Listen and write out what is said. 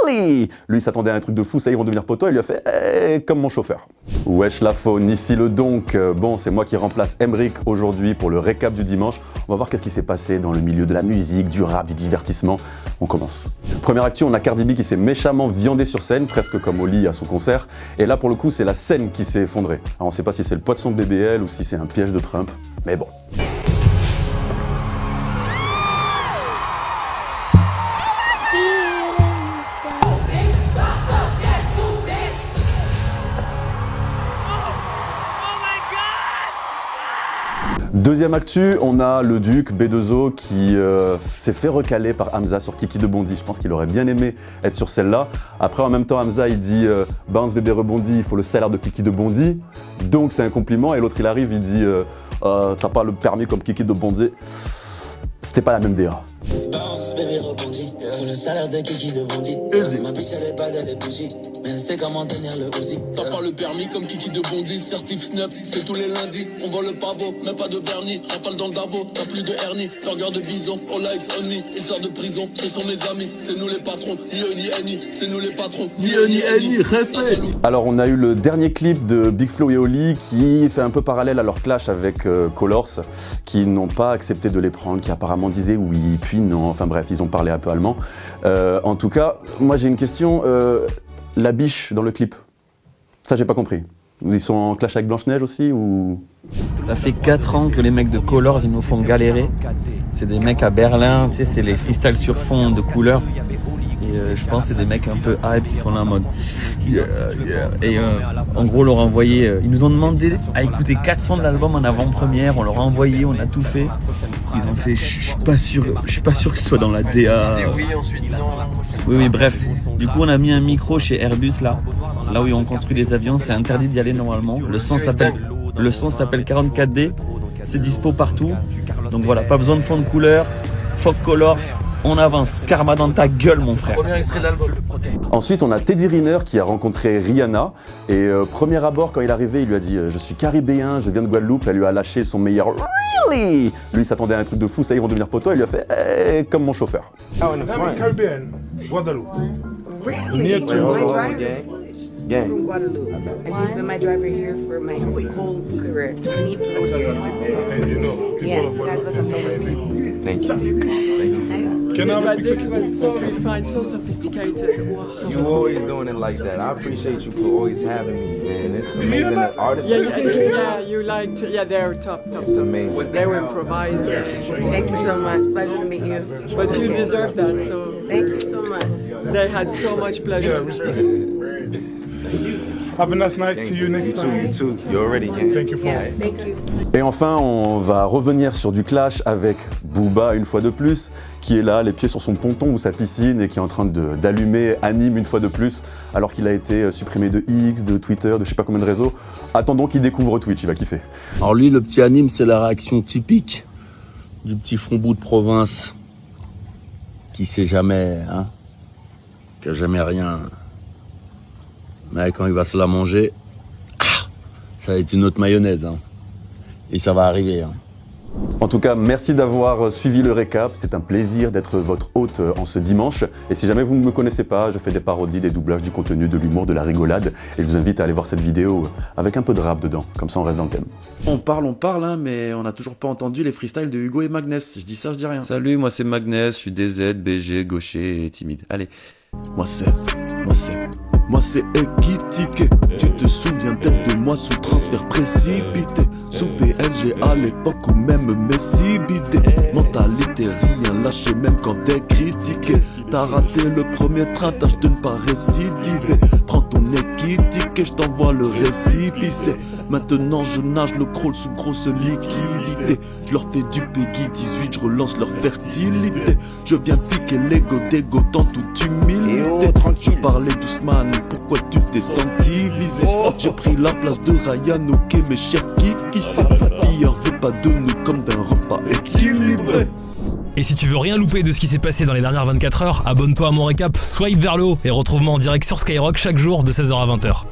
Really? Lui, il s'attendait à un truc de fou, ça, ils vont devenir potos. Il lui a fait comme mon chauffeur. Wesh la faune, ici le donc. Bon, c'est moi qui remplace Emric aujourd'hui pour le récap du dimanche. On va voir qu'est-ce qui s'est passé dans le milieu de la musique, du rap, du divertissement. On commence. Première actu, on a Cardi B qui s'est méchamment viandée sur scène, presque comme Oli à son concert. Et là, pour le coup, c'est la scène qui s'est effondrée. Alors, on ne sait pas si c'est le poids de son BBL ou si c'est un piège de Trump, mais bon. Deuxième actu, on a le Duc B2O qui s'est fait recaler par Hamza sur Kiki de Bondy. Je pense qu'il aurait bien aimé être sur celle-là. Après, en même temps, Hamza il dit Bounce bébé rebondit, il faut le salaire de Kiki de Bondy. Donc c'est un compliment. Et l'autre il arrive, il dit t'as pas le permis comme Kiki de Bondy. C'était pas la même DA. Bounce bébé rebondit, faut le salaire de Kiki de Bondy. Ma bitch elle est bad, elle est bougie, mais elle sait comment tenir le Uzi. T'as pas le permis comme Kiki de Bondy, certif Snap, c'est tous les lundis. On vend le pavot, même pas de vernis, rafale dans le Davo, t'as plus de hernie. Burger de bison, all eyes on me, il sort de prison, ce sont mes amis, c'est nous les patrons, ni eux ni Annie, c'est nous les patrons, ni eux ni Annie, répète. Alors on a eu le dernier clip de Big Flo et Oli qui fait un peu parallèle à leur clash avec Colors, qui n'ont pas accepté de les prendre, qui apparemment disaient oui, puis non, enfin bref, ils ont parlé un peu allemand. En tout cas, moi j'ai une question, la biche dans le clip, ça j'ai pas compris. Ils sont en clash avec Blanche-Neige aussi ou... Ça fait 4 ans que les mecs de Colors ils nous font galérer. C'est des mecs à Berlin, tu sais, c'est les freestyles sur fond de couleurs. Et je pense que c'est des mecs un peu hype qui sont là en mode Et en gros, on leur a envoyé, ils nous ont demandé à écouter 4 sons de l'album en avant-première, on leur a envoyé, on a tout fait. Ils ont fait, je suis pas sûr que ce soit dans la DA. Oui, bref. Du coup, on a mis un micro chez Airbus là où on construit les avions, c'est interdit d'y aller normalement. Le son s'appelle 44D, c'est dispo partout. Donc voilà, pas besoin de fond de couleur, fuck Colors. On avance, karma dans ta gueule mon frère. Premier extrait de l'album. Ensuite on a Teddy Riner qui a rencontré Rihanna et premier abord quand il est arrivé il lui a dit je suis caribéen, je viens de Guadeloupe, elle lui a lâché son meilleur Really. Lui il s'attendait à un truc de fou, ça ils vont devenir potos, il lui a fait comme mon chauffeur. Caribbean, Guadeloupe. Really? My driver from Guadeloupe, and he's been my driver here for my whole career, 20 plus years. And you know, people of Guadeloupe are so amazing. Thank you. Can I have a But picture? this was so refined, so sophisticated. Wow. You always doing it like that. I appreciate you for always having me, man. It's amazing that artists. Yeah, you liked. Yeah, they're top. It's amazing. They were improvised. Thank you so much. Pleasure to meet you. But you deserve that. So Thank you so much. they had so much pleasure. Have a nice night. See you next time. You too. You already can. Thank you for Yeah, thank you. Et enfin on va revenir sur du clash avec Booba une fois de plus, qui est là, les pieds sur son ponton ou sa piscine et qui est en train d'allumer Anime une fois de plus, alors qu'il a été supprimé de X, de Twitter, de je sais pas combien de réseaux. Attendons qu'il découvre Twitch, il va kiffer. Alors lui, le petit Anime, c'est la réaction typique du petit fond-bout de province qui sait jamais, qui a jamais rien. Mais quand il va se la manger, ça va être une autre mayonnaise, et ça va arriver. En tout cas, merci d'avoir suivi le récap, c'était un plaisir d'être votre hôte en ce dimanche. Et si jamais vous ne me connaissez pas, je fais des parodies, des doublages, du contenu, de l'humour, de la rigolade. Et je vous invite à aller voir cette vidéo avec un peu de rap dedans, comme ça on reste dans le thème. On parle, mais on n'a toujours pas entendu les freestyles de Hugo et Magnès. Je dis ça, je dis rien. Salut, moi c'est Magnès, je suis DZ, BG, gaucher et timide. Allez. Moi c'est Ekitike. Tu te souviens peut-être de moi sous transfert précipité, sous PSG à l'époque où même Messi bidait. Mentalité rien lâché même quand t'es critiqué. T'as raté le premier train, tâche de ne pas récidiver. Prends ton Ekitike, je t'envoie le récipicé. Maintenant je nage le crawl sous grosse liquidité. Je leur fais du Peggy 18, je relance leur fertilité. Je viens piquer l'ego d'ego dans toute humilité. Tu parlais doucement, pourquoi tu t'es senti visé? J'ai pris la place de Ryan, ok mes chers qui sait. Pire veut pas de nous comme d'un repas équilibré. Et si tu veux rien louper de ce qui s'est passé dans les dernières 24 heures, abonne-toi à mon récap, swipe vers le haut et retrouve-moi en direct sur Skyrock chaque jour de 16h à 20h.